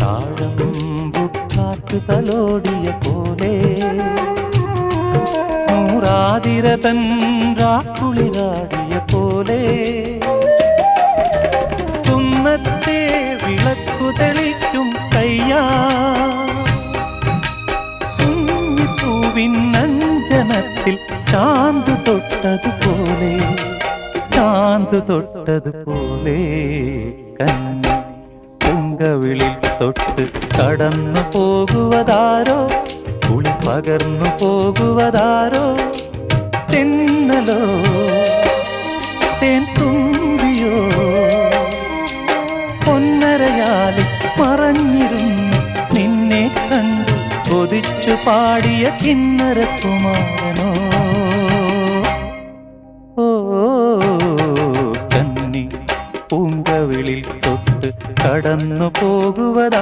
താഴമ്പുക്കാറ്റ് തലോടിയ പോലെ നൂറാതിരതൻ രാക്കുളിരാടിയ പോലെ കുന്നത്തെ വിളക്കു തെളിക്കും കയ്യാ കുഞ്ഞിപ്പൂവിനഞ്ജനത്തിൽ ചാന്ത് തൊട്ടതുപോലെ കന്നി പൂങ്കവിളിൽ തൊട്ട് കടന്നു പോകുവതാരോ കുളി പകർന്നു പോകുവതാരോ തെന്നലോ തേൻ തുമ്പിയോ പൊന്നരയാലിൽ മറഞ്ഞിരുന്നു നിന്നെ കണ്ടു കൊതിച്ചു പാടിയ കിന്നരകുമാരനോ കന്നി പൂങ്കവിളിൽ തൊട്ട് കടന്നു പോകുവതാ